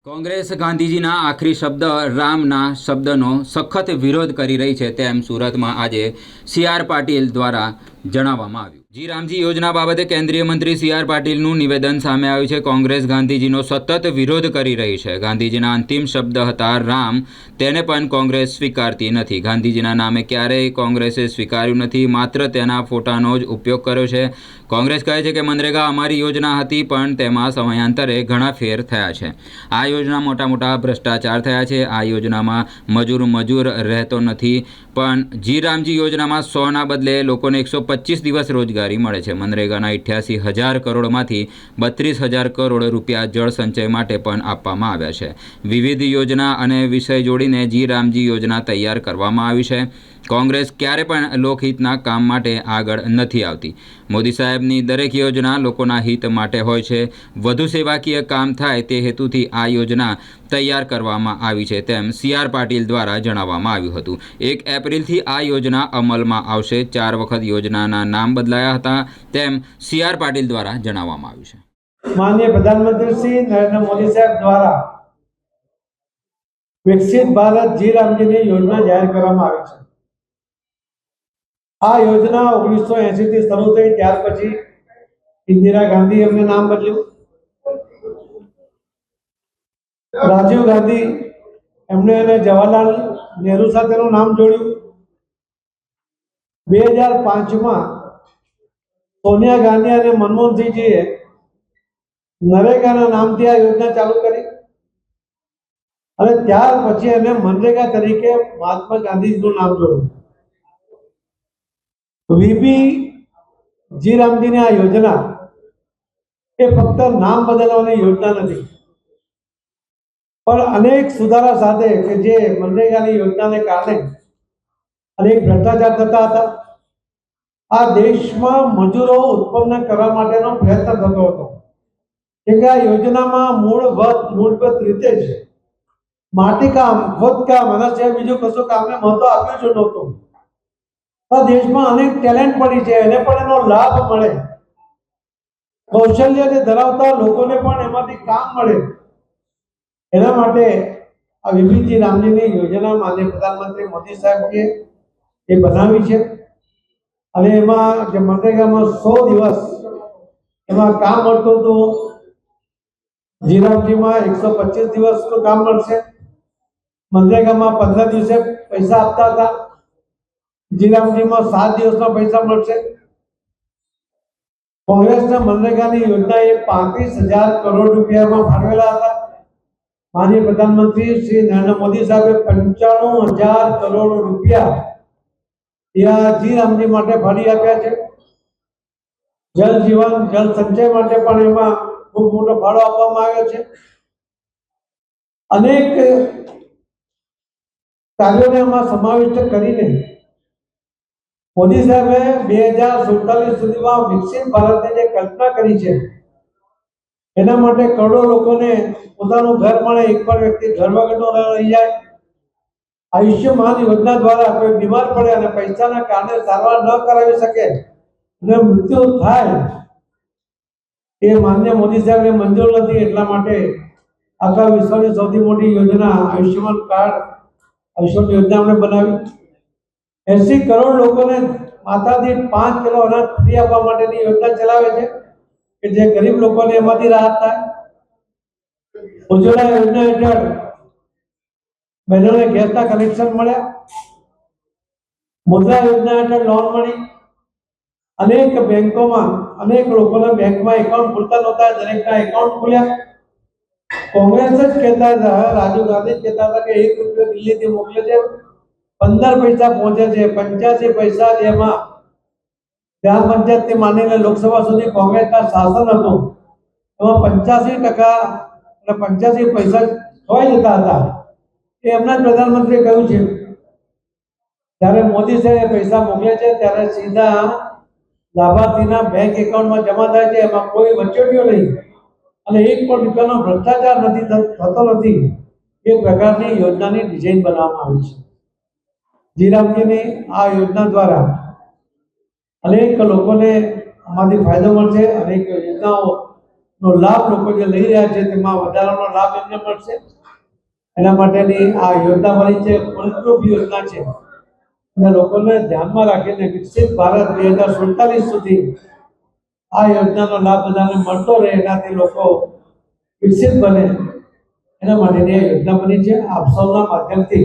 કોંગ્રેસ ગાંધીજીના આખરી શબ્દ રામના શબ્દનો સખત વિરોધ કરી રહી છે તેમ સુરતમાં આજે સી.આર. પાટીલ દ્વારા જણાવવામાં આવ્યું. જી રામજી યોજના બાબતે કેન્દ્રીય મંત્રી સી.આર. પાટીલનું નિવેદન સામે આવ્યું છે. કોંગ્રેસ ગાંધીજીનો સતત વિરોધ કરી રહી છે. ગાંધીજીના અંતિમ શબ્દ હતા રામ, તેને પણ કોંગ્રેસ સ્વીકારતી નથી. ગાંધીજીના નામે ક્યારેય કોંગ્રેસે સ્વીકાર્યું નથી, માત્ર તેના ફોટાનો જ ઉપયોગ કર્યો છે. કોંગ્રેસ કહે છે કે મનરેગા અમારી યોજના હતી, પણ તેમાં સમયાંતરે ઘણા ફેર થયા છે. આ યોજના મોટા ભ્રષ્ટાચાર થયા છે. આ યોજનામાં મજૂર રહેતો નથી, પણ જી રામજી યોજનામાં 100ના બદલે લોકોને 125 દિવસ રોજગારી મળે છે. મનરેગાના 88,000 કરોડમાંથી 32,000 કરોડ રૂપિયા જળ સંચય માટે પણ આપવામાં આવ્યા છે. વિવિધ યોજના અને વિષય જોડીને જી રામજી યોજના તૈયાર કરવામાં આવી છે. કોંગ્રેસ ક્યારે પણ લોકહિતના કામ માટે આગળ નથી આવતી. મોદી સાહેબની દરેક યોજના લોકોના હિત માટે હોય છે. વધુ સેવાકીય કામ થાય તે હેતુથી આ યોજના તૈયાર કરવામાં આવી છે તેમ સી.આર. પાટીલ દ્વારા જણાવવામાં આવ્યું હતું. 1 એપ્રિલથી આ યોજના અમલમાં આવશે. 4 વખત યોજનાના નામ બદલાયા હતા તેમ સી.આર. પાટીલ દ્વારા જણાવવામાં આવ્યું છે. માનનીય પ્રધાનમંત્રી શ્રી નરેન્દ્ર મોદી સાહેબ દ્વારા વિકસિત ભારત જી રામજીની યોજના જાહેર કરવામાં આવી છે. આ યોજના 1980 થી શરૂ થઈ. ત્યાર પછી ઇન્દિરા ગાંધી એમને નામ બદલ્યું. રાજીવ ગાંધી એમને જવાહરલાલ નહેરુ સાથેનું નામ જોડ્યું. 2005માં સોનિયા ગાંધી અને મનમોહનસિંહજીએ નરેગાના નામથી આ યોજના ચાલુ કરી અને ત્યાર પછી એને મનરેગા તરીકે મહાત્મા ગાંધીજીનું નામ જોડ્યું. વીબી જી રામજીની આ યોજના એ ફક્ત નામ બદલવાની યોજના નથી, પણ અનેક સુધારા સાથે કે જે મનરેગાની યોજનાને કારણે અનેક ભ્રષ્ટાચાર થતા હતા. આ દેશમાં મજૂરો ઉત્પન્ન કરવા માટેનો પ્રયત્ન થતો હતો. કે આ યોજનામાં મૂળભૂત રીતે જ માટીકામ, ખોદકામ અને બીજું કશું કામને મહત્વ આપ્યું જ નહોતું. આ દેશમાં અનેક ટેલેન્ટ પડી છે, એને પણ એનો લાભ મળે, કૌશલ્ય ધરાવતા લોકોને પણ એમાંથી કામ મળે, એના માટે આ વિભિજી રામજીની યોજના માનનીય પ્રધાનમંત્રી મોદી સાહેબે એ બનાવી છે. અને એમાં જે મનરેગામાં 100 દિવસ એમાં કામ મળતું હતું, જી રામજીમાં 125 દિવસનું કામ મળશે. મનરેગામાં 15 દિવસે પૈસા આપતા હતા, જી રામજીમાં 7 દિવસના પૈસા મળશે. કોંગ્રેસના મનરેગાની યોજનાએ 35,000 કરોડ રૂપિયામાં ફાળવેલા હતા. માનનીય પ્રધાનમંત્રી શ્રી નરેન્દ્ર મોદી સાહેબે 95,000 કરોડ રૂપિયા જી રામજી માટે ફાળવી આપ્યા છે. જલ જીવન, જલ સંચય માટે પણ એમાં ખૂબ મોટો ફાળો આપવામાં આવ્યો છે. અનેક કાર્યોને એમાં સમાવિષ્ટ કરીને મોદી સાહેબે 2047 સુધીમાં વિકસિત ભારતની જે કલ્પના કરી છે, એના માટે કરોડો લોકોને પોતાનું ઘર મળે, એક પણ વ્યક્તિ ઘર વગરનો રહી જાય. આયુષ્યમાન યોજના દ્વારા કોઈ બીમાર પડે અને પૈસાના કારણે સારવાર ન કરાવી શકે અને મૃત્યુ થાય, એ માન્ય મોદી સાહેબને મંજૂર નથી. એટલા માટે આખા વિશ્વની સૌથી મોટી યોજના આયુષ્યમાન કાર્ડ, આયુષ્યમાન યોજના આપણે બનાવી. 80 કરોડ લોકોને માથાથી 5 કિલો અનાજ ફ્રી આપવા માટેની યોજના ચલાવે છે કે જે ગરીબ લોકોને એમાંથી રાહત થાય. ઉજ્જવલા યોજના હેઠળ બહેનોને ગેસના કનેક્શન મળ્યા. મુદ્રા યોજના હેઠળ લોન મળી. અનેક બેંકોમાં અનેક લોકોના બેંકમાં એકાઉન્ટ ખુલતા નહોતા, દરેકના એકાઉન્ટ ખુલ્યા. કોંગ્રેસ જ કહેતા હતા, રાજીવ ગાંધી કહેતા હતા કે 1 રૂપિયો દિલ્હીથી મોકલે છે, 15 પૈસા પહોંચે છે. 85 પૈસા જેમાં ગ્રામ પંચાયતથી માંડીને લોકસભા સુધી કોંગ્રેસના શાસન હતું, એમાં 85% એટલે 85 પૈસા ખોવાઈ જતા હતા. એ એમના પ્રધાનમંત્રીએ કહ્યું છે. જ્યારે મોદી સાહેબ પૈસા મોકલે છે ત્યારે સીધા લાભાર્થીના બેંક એકાઉન્ટમાં જમા થાય છે, એમાં કોઈ વચોટિયો નહીં અને 1 પણ રૂપિયાનો ભ્રષ્ટાચાર થતો નથી. એ પ્રકારની યોજનાની ડિઝાઇન બનાવવામાં આવી છે. જી રામજીની આ યોજના દ્વારા અનેક લોકોને આમાંથી ફાયદો મળશે. અનેક યોજનાઓનો નો લાભ લોકો જે લઈ રહ્યા છે તેમાં વધારાનો લાભ એમને મળશે. એના માટેની આ યોજના બની છે, ફૂલપ્રૂફ યોજના છે અને લોકોને ધ્યાનમાં રાખીને વિકસિત ભારત 2047 સુધી આ યોજનાનો લાભ બધાને મળતો રહે, એનાથી લોકો વિકસિત બને એના માટેની આ યોજના બની છે. આપ સૌના માધ્યમથી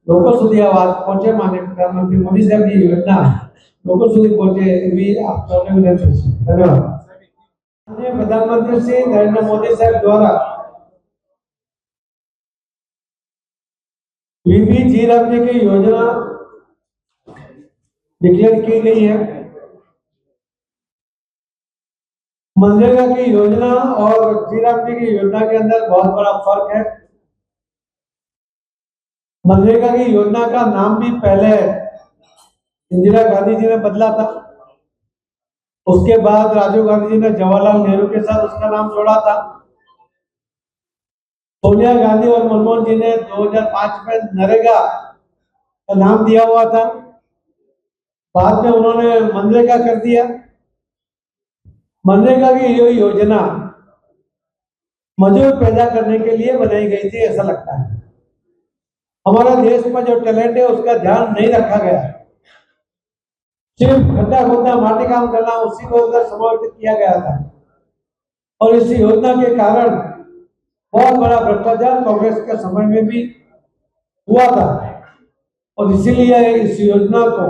લોકો સુધી આ વાત પહોંચે, માનનીય પ્રધાનમંત્રી મોદી સાહેબની યોજના લોકો સુધી પહોંચે એવી આપ સૌને વિનંતી છે. ધન્યવાદ. माननीय प्रधानमंत्री श्री नरेंद्र मोदी साहब द्वारा वीबी रामजी की योजना डिक्लेयर की गई है। मनरेगा की योजना और जी रामजी की योजना के अंदर बहुत बड़ा फर्क है। मनरेगा की योजना का नाम भी पहले इंदिरा गांधी जी ने बदला था, उसके बाद राजीव गांधी जी ने जवाहरलाल नेहरू के साथ उसका नाम जोड़ा था। सोनिया गांधी और मनमोहन जी ने 2005 में नरेगा का नाम दिया हुआ था, बाद में उन्होंने मनरेगा कर दिया। मनरेगा की ये योजना मजदूर पैदा करने के लिए बनाई गई थी, ऐसा लगता है। हमारे देश में जो टैलेंट है उसका ध्यान नहीं रखा गया, सिर्फ खड्डा खोदना, माटी काम करना, उसी को उधर समावित किया गया था। और इस योजना के कारण बहुत बड़ा भ्रष्टाचार कांग्रेस के समय में भी हुआ था, और इसीलिए इस योजना को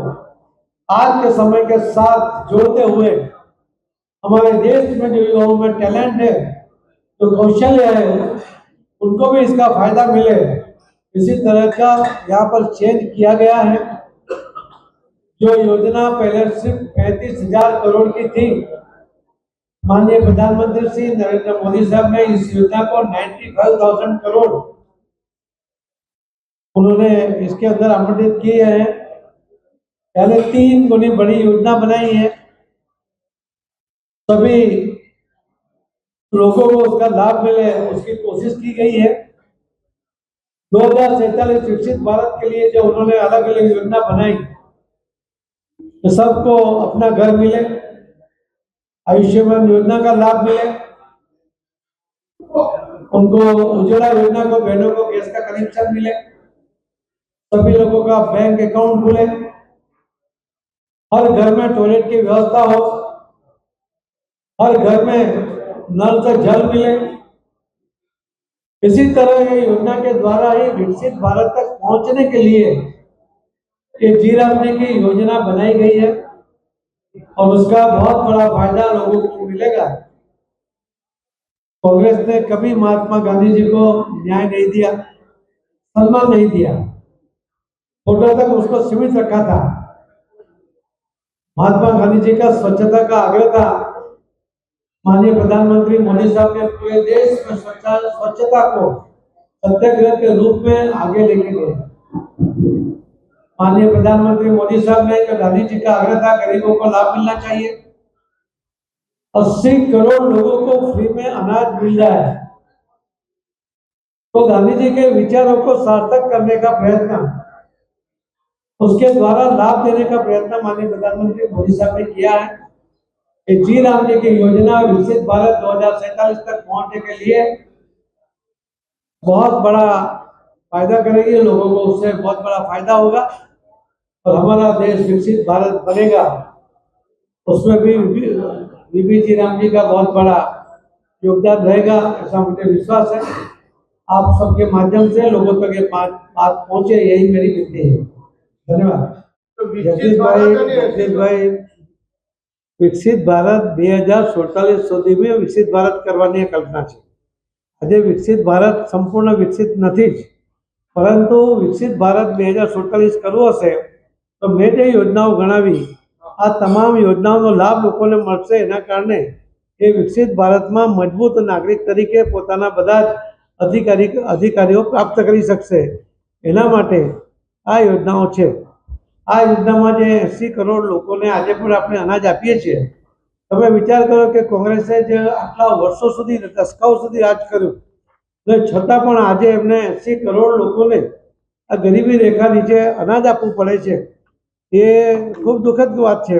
आज के समय के साथ जोड़ते हुए हमारे देश में जो युवाओं में टैलेंट है, जो कौशल्य है, उनको भी इसका फायदा मिले, इसी तरह का यहाँ पर चेंज किया गया है। जो योजना पहले सिर्फ 35,000 करोड़ की थी, माननीय प्रधानमंत्री श्री नरेंद्र मोदी साहब ने इस योजना को 95,000 करोड़ उन्होंने इसके अंदर आवंटित किए हैं। पहले 3 गुनी बड़ी योजना बनाई है, सभी लोगों को उसका लाभ मिले उसकी कोशिश की गई है। 2047 विकसित भारत के लिए जो उन्होंने अलग अलग योजना बनाई, तो सबको अपना घर मिले, आयुष्मान योजना का लाभ मिले, उनको उज्ज्वला योजना को बहनों को गैस का कनेक्शन मिले, सभी लोगों का बैंक अकाउंट खुले, हर घर में टॉयलेट की व्यवस्था हो, हर घर में नल से जल मिले। इसी तरह ये योजना के द्वारा ही विकसित भारत तक पहुंचने के लिए ये जी रामजी की योजना बनाई गई है, और उसका बहुत बड़ा फायदा लोगों को मिलेगा। कांग्रेस ने कभी महात्मा गांधी जी को न्याय नहीं दिया, सम्मान नहीं दिया, फोटो तक उसको सीमित रखा था। महात्मा गांधी जी का स्वच्छता का आग्रह था, माननीय प्रधानमंत्री मोदी साहब ने पूरे देश में स्वच्छता को सत्याग्रह के रूप में आगे लेके गए। माननीय प्रधानमंत्री मोदी साहब ने गांधी जी का आग्रह था गरीबों को लाभ मिलना चाहिए। 80 करोड़ लोगों को फ्री में अनाज मिल रहा है, तो गांधी जी के विचारों को सार्थक करने का प्रयत्न, उसके द्वारा लाभ देने का प्रयत्न माननीय प्रधानमंत्री मोदी साहब ने किया है। जी रामजी की योजना विकसित भारत 2047 तक पहुंचने के लिए बहुत बड़ा फायदा करेगी, लोगों को उससे बहुत बड़ा फायदा होगा, और हमारा देश विकसित भारत बनेगा। उसमें भी बीबी जी रामजी का बहुत बड़ा योगदान रहेगा, ऐसा मुझे विश्वास है। आप सबके माध्यम से लोगों तक ये बात पहुंचे, यही मेरी विनती है। धन्यवाद। जगदीश भाई, વિકસિત ભારત 2047 સુધીમાં વિકસિત ભારત કરવાની કલ્પના છે। આજે વિકસિત ભારત સંપૂર્ણ વિકસિત નથી જ, પરંતુ વિકસિત ભારત 2047 કરવું હશે તો મેં જે યોજનાઓ ગણાવી, આ તમામ યોજનાઓનો લાભ લોકોને મળશે। એના કારણે એ વિકસિત ભારતમાં મજબૂત નાગરિક તરીકે પોતાના બધા જ અધિકારીઓ પ્રાપ્ત કરી શકશે। એના માટે આ યોજનાઓ છે। આ યોજનામાં જે 80 કરોડ લોકોને આજે પણ આપણે અનાજ આપીએ છીએ, તમે વિચાર કરો કે કોંગ્રેસે જે આટલા વર્ષો સુધી, દશકાઓ સુધી રાજ કર્યું, ને છતાં પણ આજે એમને 80 કરોડ લોકોને આ ગરીબી રેખા નીચે અનાજ આપવું પડે છે, એ ખૂબ દુઃખદ વાત છે।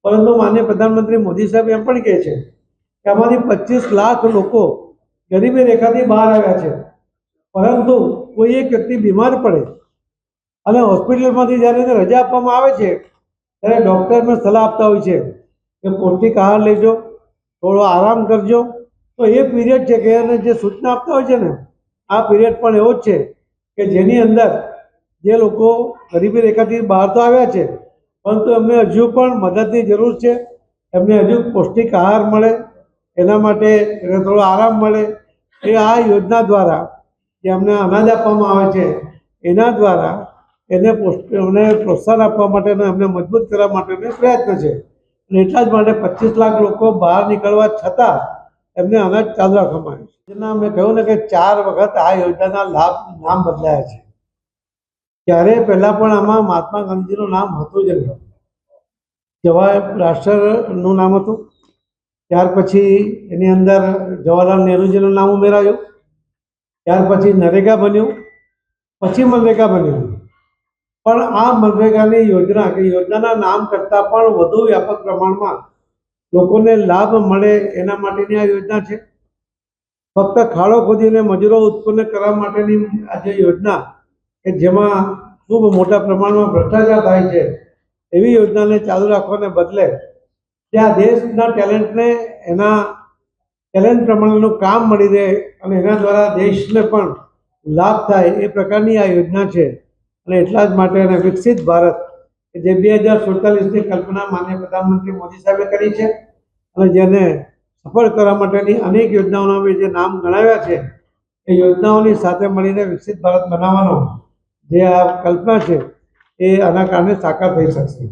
પરંતુ માનનીય પ્રધાનમંત્રી મોદી સાહેબ એમ પણ કહે છે કે આમાંથી 25 લાખ લોકો ગરીબી રેખાથી બહાર આવ્યા છે, પરંતુ કોઈ એક વ્યક્તિ બીમાર પડે અને હોસ્પિટલમાંથી જ્યારે એને રજા આપવામાં આવે છે ત્યારે ડૉક્ટરને સલાહ આપતા હોય છે કે પૌષ્ટિક આહાર લેજો, થોડો આરામ કરજો. તો એ પીરિયડ છે કે એને જે સૂચના આપતા હોય છે ને, આ પીરિયડ પણ એવો જ છે કે જેની અંદર જે લોકો ગરીબી રેખાથી બહાર તો આવ્યા છે, પરંતુ એમને હજુ પણ મદદની જરૂર છે. એમને હજુ પૌષ્ટિક આહાર મળે, એના માટે એને થોડો આરામ મળે. એ આ યોજના દ્વારા જે અમને અનાજ આપવામાં આવે છે એના દ્વારા એને પ્રોત્સાહન આપવા માટે અને એમને મજબૂત કરવા માટેનો પ્રયત્ન છે. અને એટલા જ માટે 25 લાખ લોકો બહાર નીકળવા છતાં એમને અનાજ ચાલુ રાખવામાં આવે છે. જેના મેં કહ્યું ને કે 4 વખત આ યોજનાના લાભ નામ બદલાયા છે. ત્યારે પહેલાં પણ આમાં મહાત્મા ગાંધીનું નામ હતું જ નહીં. રાષ્ટ્રનું નામ હતું, ત્યાર પછી એની અંદર જવાહરલાલ નહેરુજીનું નામ ઉમેરાયું, ત્યાર પછી નરેગા બન્યું, પછી મનરેગા બન્યું. પણ આ મનરેગાની યોજના કે યોજનાના નામ કરતાં પણ વધુ વ્યાપક પ્રમાણમાં લોકોને લાભ મળે એના માટેની આ યોજના છે. ફક્ત ખાડો ખોદીને મજૂરો ઉત્પન્ન કરવા માટેની આ જે યોજના કે જેમાં ખૂબ મોટા પ્રમાણમાં ભ્રષ્ટાચાર થાય છે, એવી યોજનાને ચાલુ રાખવાને બદલે ત્યાં દેશના ટેલેન્ટને એના ટેલેન્ટ પ્રમાણેનું કામ મળી રહે અને એના દ્વારા દેશને પણ લાભ થાય એ પ્રકારની આ યોજના છે. અને એટલા જ માટે એને વિકસિત ભારત કે જે 2047ની કલ્પના માનનીય પ્રધાનમંત્રી મોદી સાહેબે કરી છે અને જેને સફળ કરવા માટેની અનેક યોજનાઓના મેં જે નામ ગણાવ્યા છે, એ યોજનાઓની સાથે મળીને વિકસિત ભારત બનાવવાનો જે આ કલ્પના છે એ આના કારણે સાકાર થઈ શકશે.